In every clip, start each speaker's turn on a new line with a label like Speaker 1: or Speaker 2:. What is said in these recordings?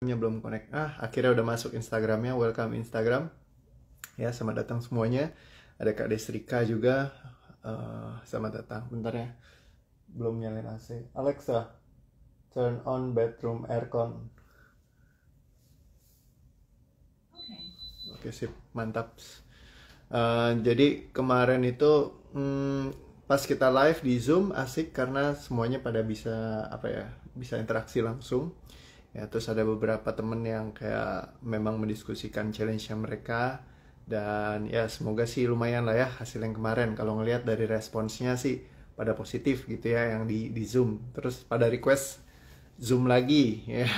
Speaker 1: Belum connect. Akhirnya udah masuk Instagramnya. Welcome Instagram. Ya, selamat datang semuanya. Ada Kak Desrika juga. Selamat datang. Bentar ya. Belum nyalain AC. Alexa, turn on bedroom aircon. Oke, sip. Mantap. Jadi kemarin itu pas kita live di Zoom asik karena semuanya pada bisa bisa interaksi langsung. Ya, terus ada beberapa temen yang kayak memang mendiskusikan challenge-nya mereka. Dan ya semoga sih lumayan lah ya hasil yang kemarin. Kalau ngelihat dari responsnya sih pada positif gitu ya yang di Zoom. Terus pada request Zoom lagi ya.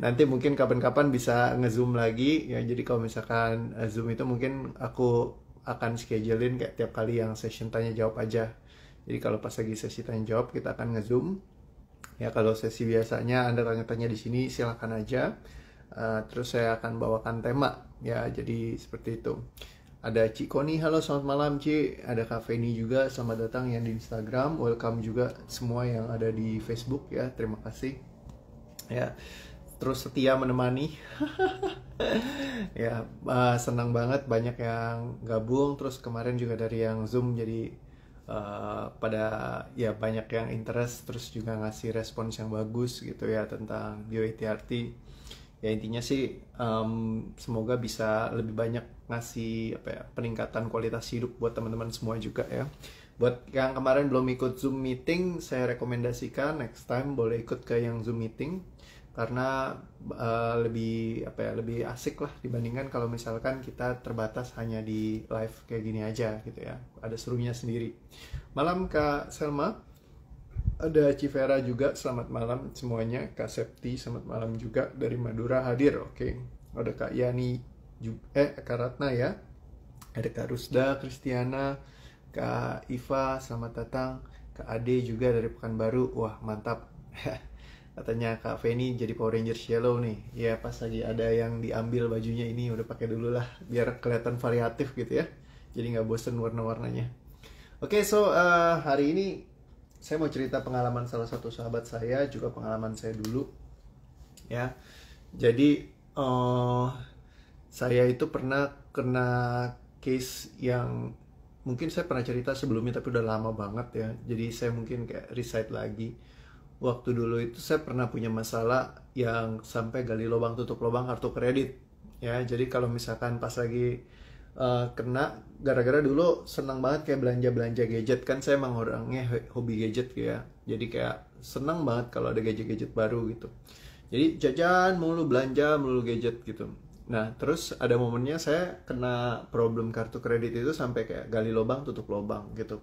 Speaker 1: Nanti mungkin kapan-kapan bisa nge-Zoom lagi ya. Jadi kalau misalkan Zoom itu mungkin aku akan schedulein kayak tiap kali yang session tanya jawab aja. Jadi kalau pas lagi sesi tanya jawab kita akan nge-Zoom. Ya, kalau sesi biasanya Anda tanya-tanya di sini silakan aja. Terus saya akan bawakan tema. Ya, jadi seperti itu. Ada Ci Koni, halo selamat malam Ci. Ada Kak Feni juga, selamat datang yang di Instagram. Welcome juga semua yang ada di Facebook ya, terima kasih. Ya, terus setia menemani. Ya, senang banget banyak yang gabung. Terus kemarin juga dari yang Zoom jadi pada ya banyak yang interest, terus juga ngasih respons yang bagus gitu ya tentang BioATRT. Ya intinya sih semoga bisa lebih banyak ngasih peningkatan kualitas hidup buat teman-teman semua juga ya. Buat yang kemarin belum ikut Zoom meeting, saya rekomendasikan next time boleh ikut ke yang Zoom meeting karena lebih asik lah dibandingkan kalau misalkan kita terbatas hanya di live kayak gini aja gitu ya. Ada serunya sendiri. Malam Kak Selma, ada Civera juga, selamat malam semuanya. Kak Septi, selamat malam juga dari Madura hadir. Oke. Ada Kak Yani Kak Ratna ya. Ada Kak Rusda, Kristiana, Kak Iva, selamat datang. Kak Ade juga dari Pekanbaru. Wah, mantap. Katanya Kak Feni jadi Power Rangers Yellow nih. Ya pas lagi ada yang diambil bajunya ini udah pakai dulu lah biar kelihatan variatif gitu ya. Jadi nggak bosen warna-warnanya. Oke, hari ini saya mau cerita pengalaman salah satu sahabat saya, juga pengalaman saya dulu. Ya, jadi saya itu pernah kena case yang mungkin saya pernah cerita sebelumnya tapi udah lama banget ya. Jadi saya mungkin kayak recite lagi. Waktu dulu itu saya pernah punya masalah yang sampai gali lubang tutup lubang kartu kredit. Ya, jadi kalau misalkan pas lagi kena gara-gara dulu senang banget kayak belanja-belanja gadget, kan saya emang orangnya hobi gadget ya. Jadi kayak senang banget kalau ada gadget-gadget baru gitu. Jadi jajan mulu, belanja mulu gadget gitu. Nah, terus ada momennya saya kena problem kartu kredit itu sampai kayak gali lubang tutup lubang gitu.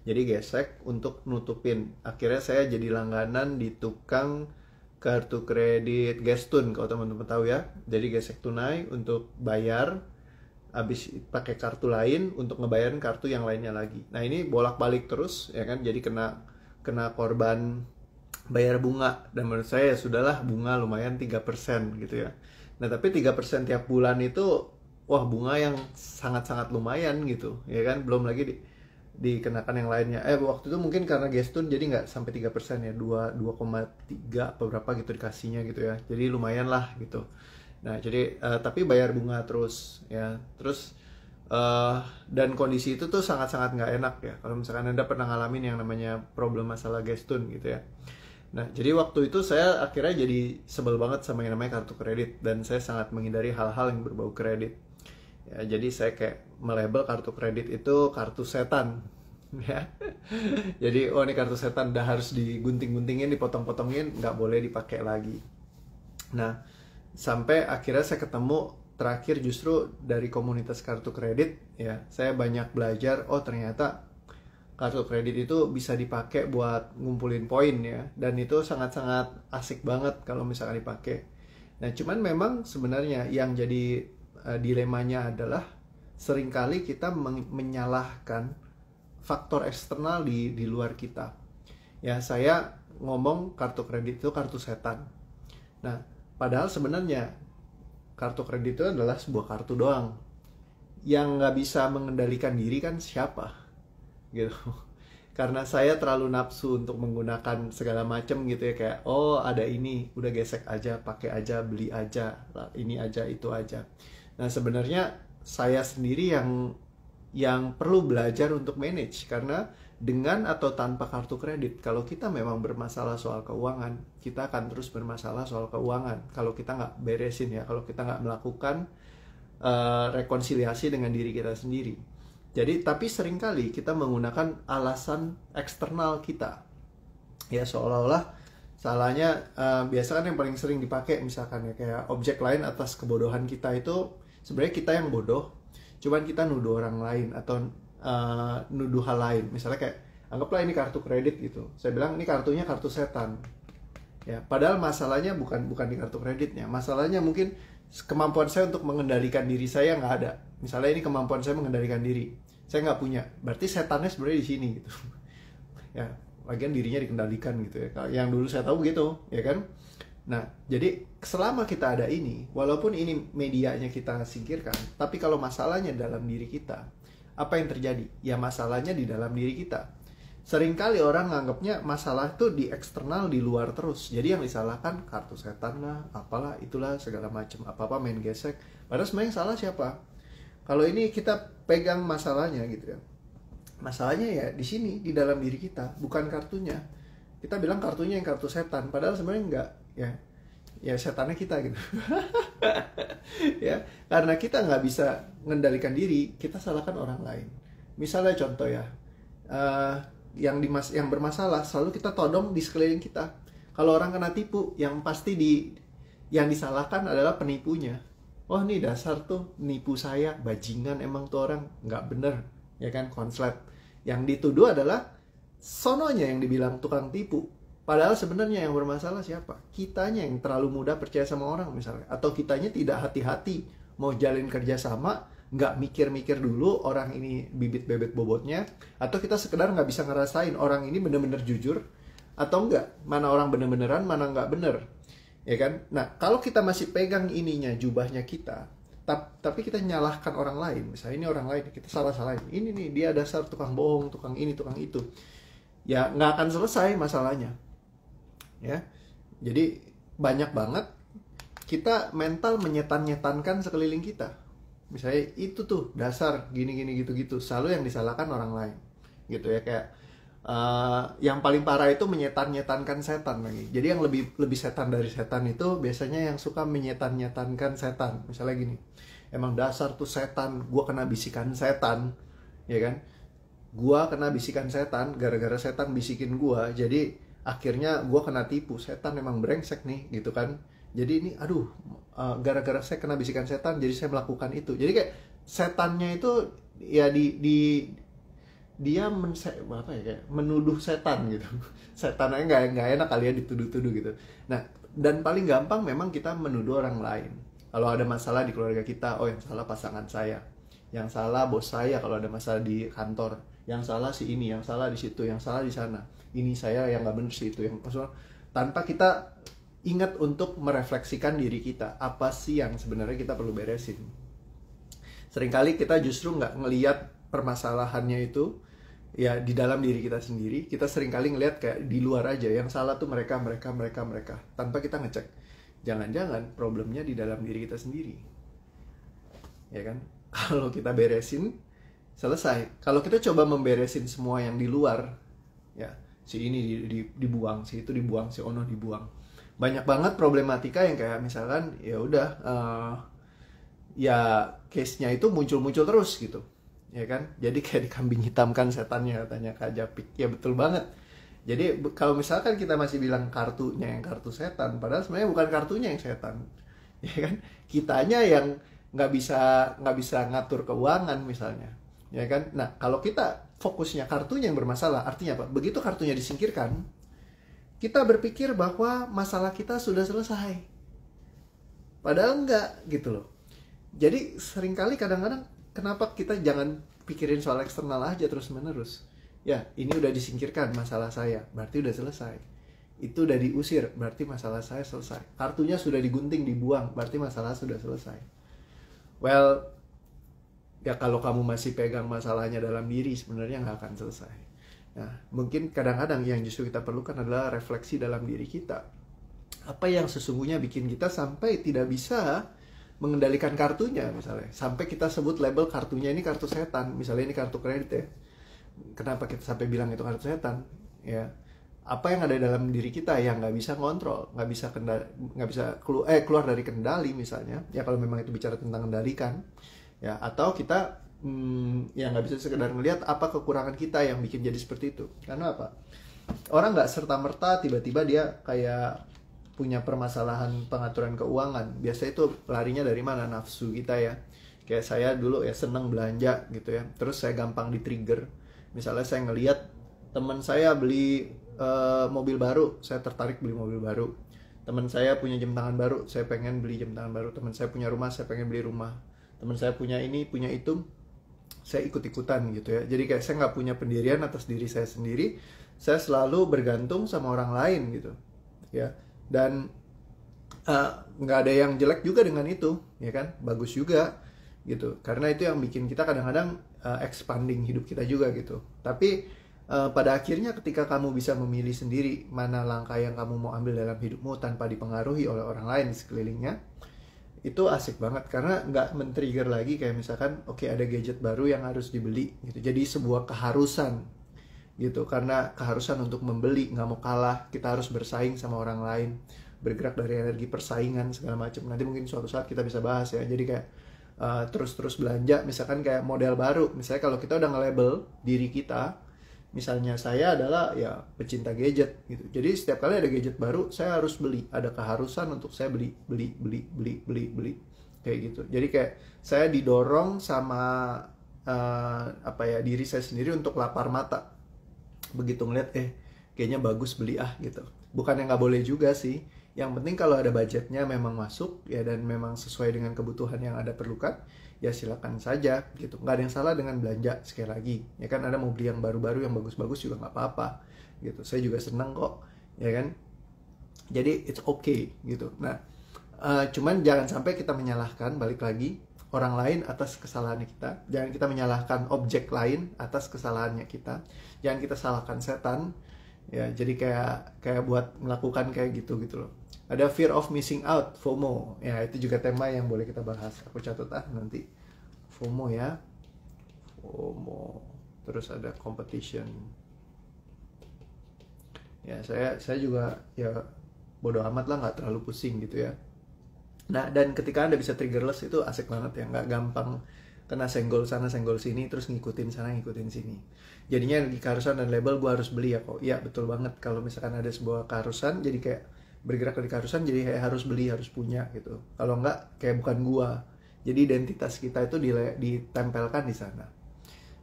Speaker 1: Jadi gesek untuk nutupin. Akhirnya saya jadi langganan di tukang kartu kredit Gestun kalau teman-teman tahu ya. Jadi gesek tunai untuk bayar, habis pakai kartu lain untuk ngebayarin kartu yang lainnya lagi. Nah ini bolak-balik terus ya kan. Jadi kena korban bayar bunga. Dan menurut saya ya sudahlah, bunga lumayan 3% gitu ya. Nah tapi 3% tiap bulan itu wah bunga yang sangat-sangat lumayan gitu ya kan. Belum lagi dikenakan yang lainnya. Waktu itu mungkin karena Gestun jadi nggak sampai 3% ya, 2,3 apa berapa gitu dikasihnya gitu ya. Jadi lumayan lah gitu. Nah, jadi tapi bayar bunga terus ya. Terus dan kondisi itu tuh sangat-sangat nggak enak ya. Kalau misalkan Anda pernah ngalamin yang namanya problem masalah Gestun gitu ya. Nah, jadi waktu itu saya akhirnya jadi sebel banget sama yang namanya kartu kredit. Dan saya sangat menghindari hal-hal yang berbau kredit. Ya, jadi saya kayak melabel kartu kredit itu kartu setan ya. Jadi ini kartu setan, udah harus digunting-guntingin, dipotong-potongin, nggak boleh dipakai lagi. Nah, sampai akhirnya saya ketemu terakhir justru dari komunitas kartu kredit ya. Saya banyak belajar, ternyata kartu kredit itu bisa dipakai buat ngumpulin poin ya. Dan itu sangat-sangat asik banget kalau misalkan dipakai. Nah, cuman memang sebenarnya yang jadi dilemanya adalah seringkali kita menyalahkan faktor eksternal di luar kita. Ya, saya ngomong kartu kredit itu kartu setan. Nah, padahal sebenarnya kartu kredit itu adalah sebuah kartu doang. Yang nggak bisa mengendalikan diri kan siapa? Gitu. karena saya terlalu nafsu untuk menggunakan segala macam gitu ya, kayak oh ada ini udah gesek aja, pakai aja, beli aja, ini aja, itu aja. Nah sebenarnya saya sendiri yang perlu belajar untuk manage, karena dengan atau tanpa kartu kredit, kalau kita memang bermasalah soal keuangan, kita akan terus bermasalah soal keuangan kalau kita nggak beresin ya, kalau kita nggak melakukan rekonsiliasi dengan diri kita sendiri. Jadi, tapi seringkali kita menggunakan alasan eksternal kita. Ya, seolah-olah salahnya, biasa kan yang paling sering dipakai misalkan ya, kayak objek lain atas kebodohan kita itu sebenarnya kita yang bodoh, cuman kita nuduh orang lain atau nuduh hal lain. Misalnya kayak, anggaplah ini kartu kredit gitu. Saya bilang ini kartunya kartu setan. Ya, padahal masalahnya bukan di kartu kreditnya. Masalahnya mungkin kemampuan saya untuk mengendalikan diri saya nggak ada. Misalnya ini kemampuan saya mengendalikan diri, saya nggak punya. Berarti setannya sebenarnya di sini gitu. Ya, bagian dirinya dikendalikan gitu ya. Yang dulu saya tahu gitu, ya kan? Nah, jadi selama kita ada ini, walaupun ini medianya kita singkirkan, tapi kalau masalahnya dalam diri kita, apa yang terjadi? Ya masalahnya di dalam diri kita. Seringkali orang nganggapnya masalah itu di eksternal, di luar terus. Jadi yang disalahkan kartu setan lah, apalah, itulah, segala macam. Apa-apa main gesek. Padahal sebenarnya yang salah siapa? Kalau ini kita pegang masalahnya gitu ya. Masalahnya ya di sini, di dalam diri kita, bukan kartunya. Kita bilang kartunya yang kartu setan, padahal sebenarnya enggak, ya. Ya setannya kita gitu. Ya, karena kita nggak bisa mengendalikan diri, kita salahkan orang lain. Misalnya contoh ya, yang bermasalah selalu kita todong di sekeliling kita. Kalau orang kena tipu, yang pasti yang disalahkan adalah penipunya. Oh nih dasar tuh nipu saya, bajingan emang tuh orang, nggak bener, ya kan, konslet. Yang dituduh adalah sononya yang dibilang tukang tipu. Padahal sebenarnya yang bermasalah siapa? Kitanya yang terlalu mudah percaya sama orang misalnya, atau kitanya tidak hati-hati mau jalin kerjasama, nggak mikir-mikir dulu orang ini bibit bebet bobotnya, atau kita sekedar nggak bisa ngerasain orang ini bener-bener jujur atau enggak, mana orang bener-beneran, mana nggak bener, ya kan? Nah, kalau kita masih pegang ininya, jubahnya kita, tapi kita nyalahkan orang lain, misalnya ini orang lain, kita salah-salahin, ini nih dia dasar tukang bohong, tukang ini, tukang itu, ya nggak akan selesai masalahnya, ya. Jadi banyak banget kita mental menyetan-nyetankan sekeliling kita. Misalnya itu tuh dasar gini-gini gitu-gitu, selalu yang disalahkan orang lain gitu ya. Kayak yang paling parah itu menyetan-nyetankan setan lagi. Jadi yang lebih setan dari setan itu biasanya yang suka menyetan-nyetankan setan. Misalnya gini, emang dasar tuh setan, gua kena bisikan setan, ya kan? Gua kena bisikan setan, gara-gara setan bisikin gua, jadi akhirnya gua kena tipu. Setan emang brengsek nih gitu kan. Jadi ini aduh, gara-gara saya kena bisikan setan, jadi saya melakukan itu. Jadi kayak setannya itu ya dia kayak menuduh setan gitu. Setannya nggak enak kali ya dituduh-tuduh gitu. Nah, dan paling gampang memang kita menuduh orang lain. Kalau ada masalah di keluarga kita, oh yang salah pasangan saya, yang salah bos saya kalau ada masalah di kantor, yang salah si ini, yang salah di situ, yang salah di sana. Ini saya yang nggak bener sih itu, yang maksudnya tanpa kita ingat untuk merefleksikan diri kita, apa sih yang sebenarnya kita perlu beresin. Seringkali kita justru nggak ngelihat permasalahannya itu ya di dalam diri kita sendiri. Kita seringkali ngelihat kayak di luar aja, yang salah tuh mereka, tanpa kita ngecek, jangan-jangan problemnya di dalam diri kita sendiri, ya kan? Kalau kita beresin, selesai. Kalau kita coba memberesin semua yang di luar, ya si ini dibuang, si itu dibuang, si ono dibuang, banyak banget problematika yang kayak misalkan ya udah ya case-nya itu muncul terus gitu, ya kan? Jadi kayak dikambing hitamkan setannya, katanya Kak Japik. Ya betul banget. Jadi kalau misalkan kita masih bilang kartunya yang kartu setan, padahal sebenarnya bukan kartunya yang setan, ya kan? Kitanya yang nggak bisa ngatur keuangan misalnya, ya kan? Nah, kalau kita fokusnya kartunya yang bermasalah, artinya apa? Begitu kartunya disingkirkan, kita berpikir bahwa masalah kita sudah selesai. Padahal enggak gitu loh. Jadi seringkali kadang-kadang kenapa kita jangan pikirin soal eksternal aja terus-menerus. Ya, ini udah disingkirkan masalah saya, berarti udah selesai. Itu udah diusir, berarti masalah saya selesai. Kartunya sudah digunting, dibuang, berarti masalah sudah selesai. Well, ya kalau kamu masih pegang masalahnya dalam diri, sebenarnya nggak akan selesai. Nah, mungkin kadang-kadang yang justru kita perlukan adalah refleksi dalam diri kita. Apa yang sesungguhnya bikin kita sampai tidak bisa mengendalikan kartunya misalnya. Sampai kita sebut label kartunya ini kartu setan. Misalnya ini kartu kredit ya. Kenapa kita sampai bilang itu kartu setan? Ya, apa yang ada dalam diri kita yang nggak bisa ngontrol, nggak bisa keluar dari kendali misalnya. Ya kalau memang itu bicara tentang kendalikan. Ya, atau kita ya nggak bisa sekedar melihat apa kekurangan kita yang bikin jadi seperti itu. Karena apa? Orang nggak serta-merta tiba-tiba dia kayak punya permasalahan pengaturan keuangan. Biasanya itu larinya dari mana? Nafsu kita ya. Kayak saya dulu ya seneng belanja gitu ya. Terus saya gampang di-trigger. Misalnya saya ngelihat teman saya beli mobil baru, saya tertarik beli mobil baru. Teman saya punya jam tangan baru, saya pengen beli jam tangan baru. Teman saya punya rumah, saya pengen beli rumah. Teman saya punya ini, punya itu, saya ikut-ikutan gitu ya. Jadi kayak saya nggak punya pendirian atas diri saya sendiri. Saya selalu bergantung sama orang lain gitu ya. Dan nggak ada yang jelek juga dengan itu ya kan, bagus juga gitu, karena itu yang bikin kita kadang-kadang expanding hidup kita juga gitu. Tapi pada akhirnya ketika kamu bisa memilih sendiri mana langkah yang kamu mau ambil dalam hidupmu tanpa dipengaruhi oleh orang lain di sekelilingnya, itu asik banget karena nggak men-trigger lagi kayak misalkan oke, ada gadget baru yang harus dibeli gitu, jadi sebuah keharusan gitu. Karena keharusan untuk membeli, nggak mau kalah, kita harus bersaing sama orang lain, bergerak dari energi persaingan segala macam. Nanti mungkin suatu saat kita bisa bahas ya. Jadi kayak terus belanja misalkan kayak model baru. Misalnya kalau kita udah nge-label diri kita, misalnya saya adalah ya pecinta gadget gitu, jadi setiap kali ada gadget baru saya harus beli, ada keharusan untuk saya beli kayak gitu. Jadi kayak saya didorong sama diri saya sendiri untuk lapar mata. Begitu ngeliat kayaknya bagus, beli gitu. Bukan yang nggak boleh juga sih, yang penting kalau ada budgetnya memang masuk ya, dan memang sesuai dengan kebutuhan yang ada perlukan, ya silakan saja gitu. Nggak ada yang salah dengan belanja, sekali lagi ya kan. Ada mau beli yang baru-baru yang bagus-bagus juga nggak apa-apa gitu, saya juga seneng kok ya kan. Jadi it's okay gitu. Nah cuman jangan sampai kita menyalahkan, balik lagi, orang lain atas kesalahannya kita. Jangan kita menyalahkan objek lain atas kesalahannya kita. Jangan kita salahkan setan ya. Jadi kayak buat melakukan kayak gitu loh. Ada fear of missing out, FOMO ya, itu juga tema yang boleh kita bahas. Aku catat nanti FOMO ya, FOMO. Terus ada competition ya. Saya juga ya bodo amat lah, nggak terlalu pusing gitu ya. Nah, dan ketika Anda bisa triggerless itu asik banget ya, nggak gampang kena senggol sana senggol sini terus ngikutin sana ngikutin sini. Jadinya di keharusan dan label gue harus beli ya kok. Iya betul banget, kalau misalkan ada sebuah keharusan jadi kayak bergerak dari keharusan, jadi kayak harus beli, harus punya gitu. Kalau nggak kayak bukan gua. Jadi identitas kita itu ditempelkan di sana.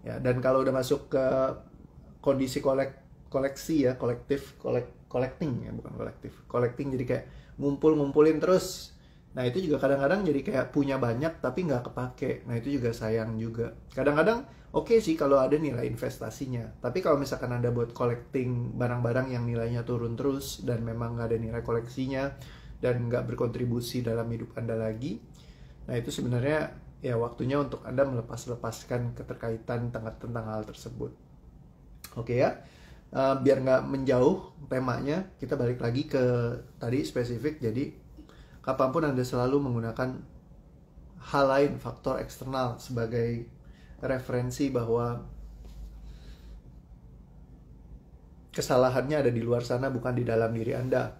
Speaker 1: Ya, dan kalau udah masuk ke kondisi koleksi ya, collecting ya, bukan kolektif. Collecting jadi kayak ngumpulin terus. Nah itu juga kadang-kadang jadi kayak punya banyak tapi nggak kepake. Nah itu juga sayang juga. Kadang-kadang oke sih kalau ada nilai investasinya. Tapi kalau misalkan Anda buat collecting barang-barang yang nilainya turun terus dan memang nggak ada nilai koleksinya dan nggak berkontribusi dalam hidup Anda lagi, nah itu sebenarnya ya waktunya untuk Anda melepaskan keterkaitan tentang hal tersebut. Oke ya. Biar nggak menjauh temanya, kita balik lagi ke tadi spesifik. Jadi kapanpun Anda selalu menggunakan hal lain, faktor eksternal sebagai referensi bahwa kesalahannya ada di luar sana, bukan di dalam diri Anda.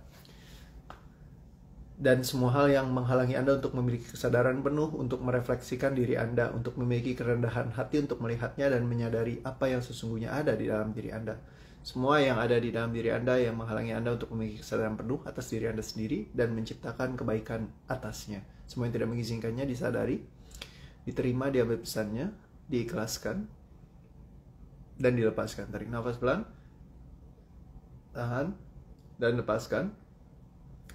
Speaker 1: Dan semua hal yang menghalangi Anda untuk memiliki kesadaran penuh, untuk merefleksikan diri Anda, untuk memiliki kerendahan hati untuk melihatnya dan menyadari apa yang sesungguhnya ada di dalam diri Anda. Semua yang ada di dalam diri Anda yang menghalangi Anda untuk memiliki kesadaran penuh atas diri Anda sendiri dan menciptakan kebaikan atasnya. Semua yang tidak mengizinkannya disadari, diterima, diambil pesannya, diikhlaskan, dan dilepaskan. Tarik nafas pelan, tahan, dan lepaskan.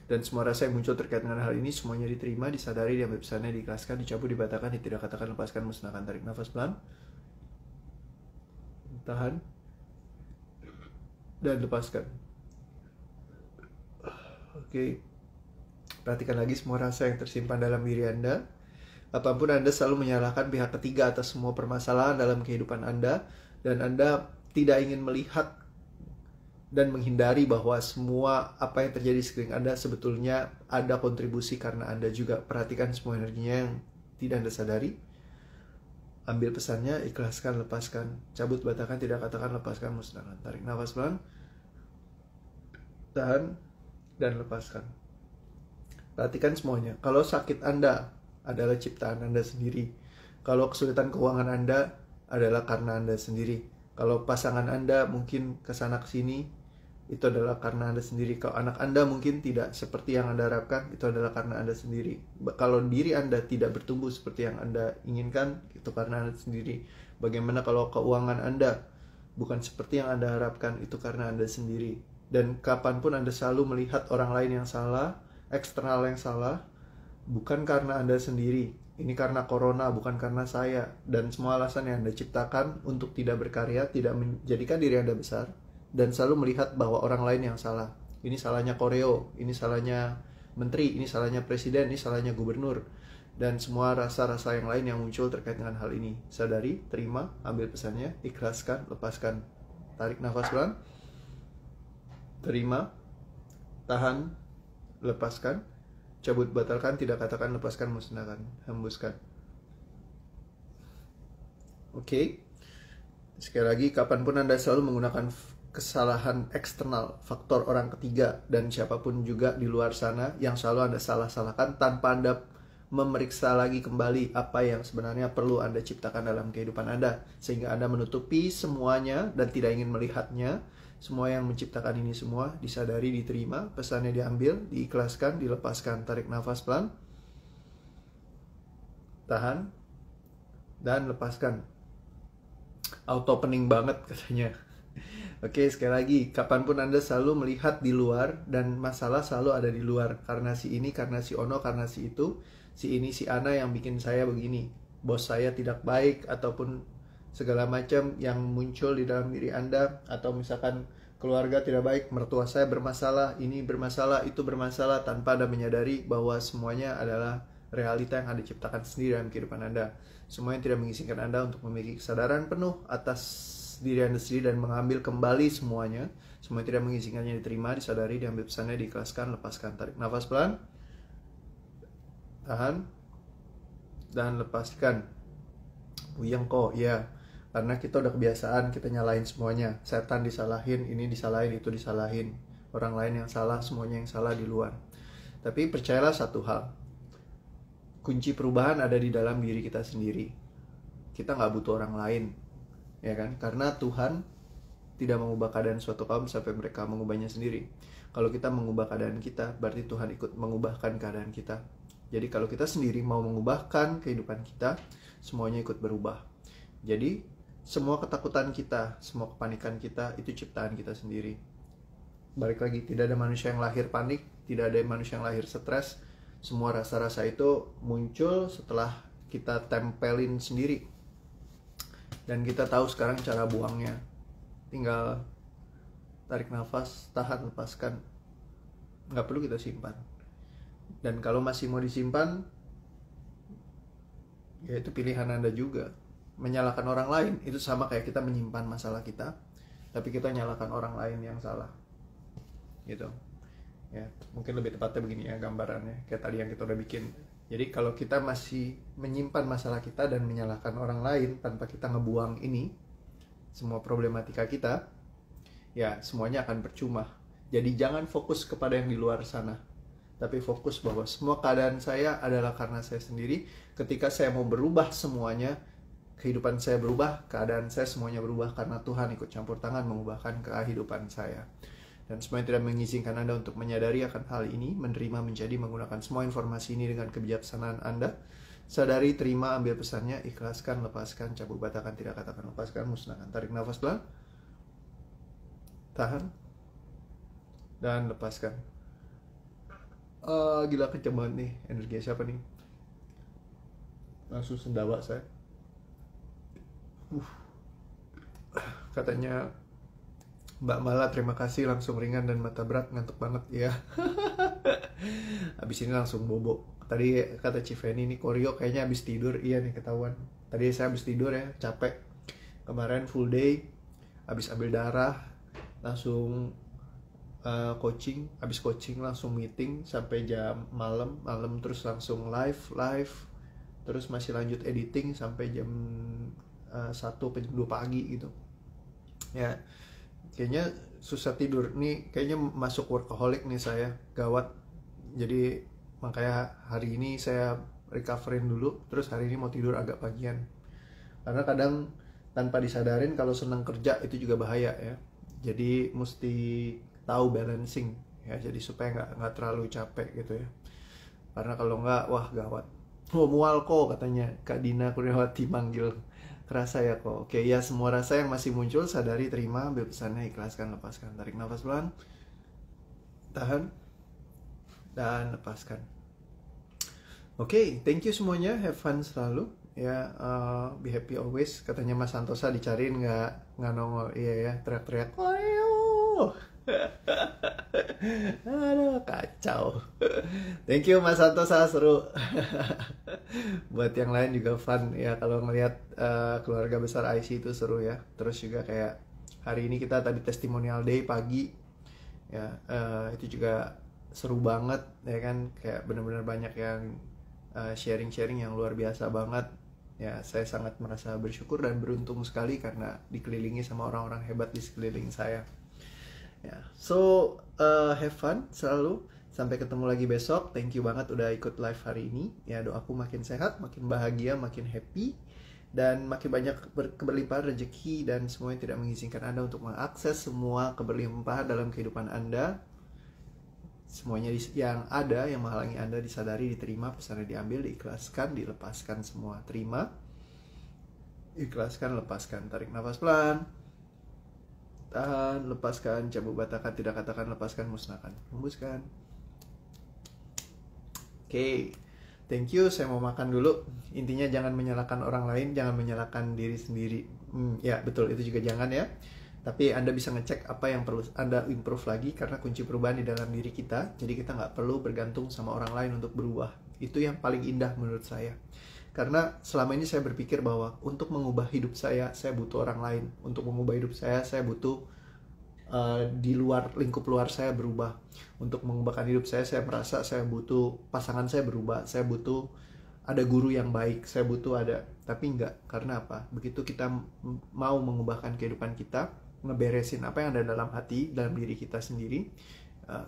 Speaker 1: Dan semua rasa yang muncul terkait dengan hal ini semuanya diterima, disadari, diambil pesannya, diikhlaskan, dicabut, dibatalkan, tidak katakan, lepaskan, musnahkan. Tarik nafas pelan, tahan, dan lepaskan. Oke. Perhatikan lagi semua rasa yang tersimpan dalam diri Anda. Apapun Anda selalu menyalahkan pihak ketiga atas semua permasalahan dalam kehidupan Anda, dan Anda tidak ingin melihat dan menghindari bahwa semua apa yang terjadi di sekeliling Anda sebetulnya ada kontribusi karena Anda juga. Perhatikan semua energinya yang tidak Anda sadari. Ambil pesannya, ikhlaskan, lepaskan. Cabut, batalkan, tidak katakan, lepaskan, musnahkan. Tarik nafas pelan, tahan, dan lepaskan. Perhatikan semuanya. Kalau sakit Anda adalah ciptaan Anda sendiri. Kalau kesulitan keuangan Anda adalah karena Anda sendiri. Kalau pasangan Anda mungkin kesana kesini, itu adalah karena Anda sendiri. Kalau anak Anda mungkin tidak seperti yang Anda harapkan, itu adalah karena Anda sendiri. Kalau diri Anda tidak bertumbuh seperti yang Anda inginkan, itu karena Anda sendiri. Bagaimana kalau keuangan Anda bukan seperti yang Anda harapkan, itu karena Anda sendiri. Dan kapanpun Anda selalu melihat orang lain yang salah, eksternal yang salah, bukan karena Anda sendiri. Ini karena corona, bukan karena saya. Dan semua alasan yang Anda ciptakan untuk tidak berkarya, tidak menjadikan diri Anda besar, dan selalu melihat bahwa orang lain yang salah. Ini salahnya koreo, ini salahnya menteri, ini salahnya presiden, ini salahnya gubernur. Dan semua rasa-rasa yang lain yang muncul terkait dengan hal ini. Sadari, terima, ambil pesannya, ikhlaskan, lepaskan. Tarik nafas pelan. Terima, tahan, lepaskan. Cabut, batalkan, tidak katakan, lepaskan, musnahkan, hembuskan. Oke. Sekali lagi, kapanpun Anda selalu menggunakan kesalahan eksternal, faktor orang ketiga, dan siapapun juga di luar sana yang selalu Anda salah-salahkan tanpa Anda memeriksa lagi kembali apa yang sebenarnya perlu Anda ciptakan dalam kehidupan Anda, sehingga Anda menutupi semuanya dan tidak ingin melihatnya. Semua yang menciptakan ini semua disadari, diterima, pesannya diambil, diikhlaskan, dilepaskan. Tarik nafas pelan, tahan, dan lepaskan. Auto opening banget katanya. Oke, sekali lagi, kapanpun Anda selalu melihat di luar dan masalah selalu ada di luar. Karena si ini, karena si Ono, karena si itu, si ini, si Ana yang bikin saya begini. Bos saya tidak baik, ataupun segala macam yang muncul di dalam diri Anda. Atau misalkan keluarga tidak baik, mertua saya bermasalah, ini bermasalah, itu bermasalah, tanpa Anda menyadari bahwa semuanya adalah realita yang Anda ciptakan sendiri dalam kehidupan Anda. Semua yang tidak mengizinkan Anda untuk memiliki kesadaran penuh atas diri Anda sendiri dan mengambil kembali semuanya. Semua yang tidak mengizinkannya diterima, disadari, diambil pesannya, diikhlaskan, lepaskan. Tarik nafas pelan, tahan, dan lepaskan. Uyang kok, ya. Karena kita udah kebiasaan, kita nyalahin semuanya. Setan disalahin, ini disalahin, itu disalahin. Orang lain yang salah, semuanya yang salah di luar. Tapi percayalah satu hal, kunci perubahan ada di dalam diri kita sendiri. Kita nggak butuh orang lain, ya kan? Karena Tuhan tidak mengubah keadaan suatu kaum sampai mereka mengubahnya sendiri. Kalau kita mengubah keadaan kita, berarti Tuhan ikut mengubahkan keadaan kita. Jadi kalau kita sendiri mau mengubahkan kehidupan kita, semuanya ikut berubah. Jadi semua ketakutan kita, semua kepanikan kita, itu ciptaan kita sendiri. Balik lagi, tidak ada manusia yang lahir panik, tidak ada manusia yang lahir stres. Semua rasa-rasa itu muncul setelah kita tempelin sendiri. Dan kita tahu sekarang cara buangnya. Tinggal tarik nafas, tahan, lepaskan. Nggak perlu kita simpan. Dan kalau masih mau disimpan, ya itu pilihan Anda juga. Menyalahkan orang lain itu sama kayak kita menyimpan masalah kita, tapi kita nyalakan orang lain yang salah, gitu ya. Mungkin lebih tepatnya begini ya gambarannya, kayak tadi yang kita udah bikin. Jadi kalau kita masih menyimpan masalah kita dan menyalahkan orang lain tanpa kita ngebuang ini semua problematika kita, ya semuanya akan percuma. Jadi jangan fokus kepada yang di luar sana, tapi fokus bahwa semua keadaan saya adalah karena saya sendiri. Ketika saya mau berubah semuanya, kehidupan saya berubah, keadaan saya semuanya berubah karena Tuhan ikut campur tangan mengubahkan kehidupan saya. Dan semua yang tidak mengizinkan Anda untuk menyadari akan hal ini, menerima, menjadi, menggunakan semua informasi ini dengan kebijaksanaan Anda. Sadari, terima, ambil pesannya, ikhlaskan, lepaskan, cabut, batalkan, tidak katakan, lepaskan, musnahkan. Tarik nafas pelan, tahan, dan lepaskan. Gila kenceng banget nih, energi siapa nih? Langsung sendawa saya. Katanya Mbak Mala, terima kasih, langsung ringan dan mata berat, ngantuk banget ya. Abis ini langsung bobo. Tadi kata Civeni nih, Koryo kayaknya abis tidur. Iya nih, ketahuan. Tadi saya abis tidur ya, capek. Kemarin full day, habis ambil darah langsung coaching, habis coaching langsung meeting sampai jam malam terus langsung live, terus masih lanjut editing sampai jam 1 atau 2 pagi gitu ya. Kayaknya susah tidur nih, kayaknya masuk workaholic nih saya, gawat. Jadi makanya hari ini saya recoverin dulu, terus hari ini mau tidur agak pagian, karena kadang tanpa disadarin kalau senang kerja itu juga bahaya ya. Jadi mesti tahu balancing ya, jadi supaya nggak terlalu capek gitu ya, karena kalau nggak wah gawat. Mual kok katanya Kak Dina Kurniawati manggil, kerasa ya kok. Oke ya, semua rasa yang masih muncul sadari, terima, ambil pesannya, ikhlaskan, lepaskan. Tarik nafas pelan, tahan dan lepaskan. Oke, thank you semuanya, have fun selalu ya, be happy always. Katanya Mas Santosa dicariin nggak nongol. Iya ya, teriak-teriak ayo. Aduh, kacau. Thank you Mas Santosa, seru. Buat yang lain juga fun ya, kalau ngelihat keluarga besar IC itu seru ya. Terus juga kayak hari ini kita tadi testimonial day pagi ya, itu juga seru banget ya kan, kayak benar-benar banyak yang sharing-sharing yang luar biasa banget ya. Saya sangat merasa bersyukur dan beruntung sekali karena dikelilingi sama orang-orang hebat di sekeliling saya ya. So have fun selalu, sampai ketemu lagi besok. Thank you banget udah ikut live hari ini ya. Doaku makin sehat, makin bahagia, makin happy, dan makin banyak keberlimpahan rezeki dan semuanya tidak mengizinkan Anda untuk mengakses semua keberlimpahan dalam kehidupan Anda. Semuanya yang ada yang menghalangi Anda disadari, diterima, pesannya diambil, diikhlaskan, dilepaskan semua. Terima, ikhlaskan, lepaskan. Tarik nafas pelan, tahan, lepaskan, cabut batakan, tidak katakan, lepaskan, musnahkan, hembuskan. Oke, thank you. Saya mau makan dulu. Intinya jangan menyalahkan orang lain, jangan menyalahkan diri sendiri. Ya betul, itu juga jangan ya. Tapi Anda bisa ngecek apa yang perlu Anda improve lagi, karena kunci perubahan di dalam diri kita. Jadi kita nggak perlu bergantung sama orang lain untuk berubah. Itu yang paling indah menurut saya. Karena selama ini saya berpikir bahwa untuk mengubah hidup saya butuh orang lain. Untuk mengubah hidup saya butuh di luar lingkup luar saya berubah. Untuk mengubahkan hidup saya merasa saya butuh pasangan saya berubah. Saya butuh ada guru yang baik. Saya butuh ada. Tapi enggak. Karena apa? Begitu kita mau mengubahkan kehidupan kita, ngeberesin apa yang ada dalam hati, dalam diri kita sendiri,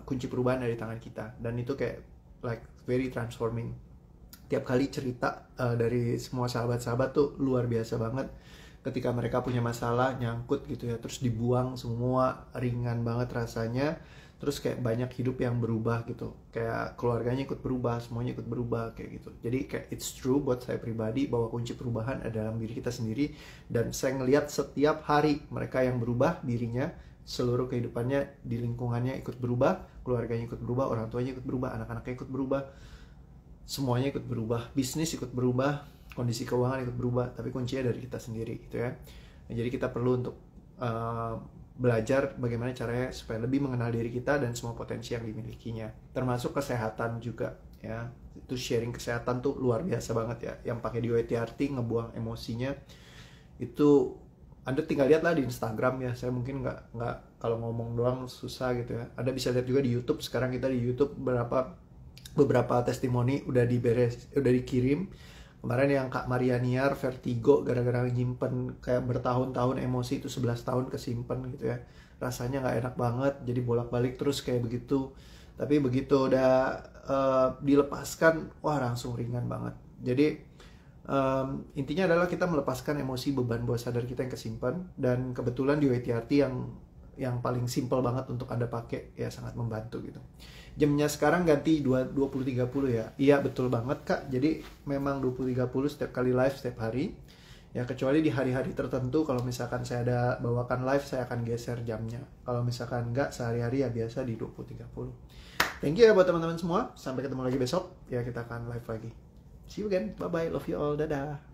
Speaker 1: kunci perubahan ada di tangan kita. Dan itu kayak like very transforming. Tiap kali cerita dari semua sahabat-sahabat tuh luar biasa banget. Ketika mereka punya masalah nyangkut gitu ya, terus dibuang semua, ringan banget rasanya. Terus kayak banyak hidup yang berubah gitu, kayak keluarganya ikut berubah, semuanya ikut berubah kayak gitu. Jadi kayak it's true buat saya pribadi bahwa kunci perubahan ada dalam diri kita sendiri. Dan saya ngelihat setiap hari mereka yang berubah dirinya, seluruh kehidupannya di lingkungannya ikut berubah, keluarganya ikut berubah, orang tuanya ikut berubah, anak-anaknya ikut berubah, semuanya ikut berubah, bisnis ikut berubah, kondisi keuangan ikut berubah. Tapi kuncinya dari kita sendiri gitu ya. Nah, jadi kita perlu untuk belajar bagaimana caranya supaya lebih mengenal diri kita dan semua potensi yang dimilikinya, termasuk kesehatan juga ya. Itu sharing kesehatan tuh luar biasa banget ya, yang pakai di WTRT ngebuang emosinya itu. Anda tinggal lihatlah di Instagram ya. Saya mungkin nggak kalau ngomong doang susah gitu ya. Anda bisa lihat juga di YouTube. Sekarang kita di YouTube beberapa testimoni udah dikirim. Kemarin yang Kak Marianiar vertigo gara-gara nyimpen kayak bertahun-tahun emosi itu 11 tahun kesimpan gitu ya. Rasanya nggak enak banget, jadi bolak-balik terus kayak begitu. Tapi begitu udah dilepaskan, wah langsung ringan banget. Jadi intinya adalah kita melepaskan emosi, beban bawah sadar kita yang kesimpan. Dan kebetulan di WTRT yang paling simple banget untuk Anda pakai ya, sangat membantu gitu. Jamnya sekarang ganti 20.30 ya. Iya betul banget Kak. Jadi memang 20.30 setiap kali live setiap hari. Ya kecuali di hari-hari tertentu, kalau misalkan saya ada bawakan live saya akan geser jamnya. Kalau misalkan enggak, sehari-hari ya biasa di 20.30. Thank you ya buat teman-teman semua. Sampai ketemu lagi besok. Ya kita akan live lagi. See you again. Bye bye. Love you all. Dadah.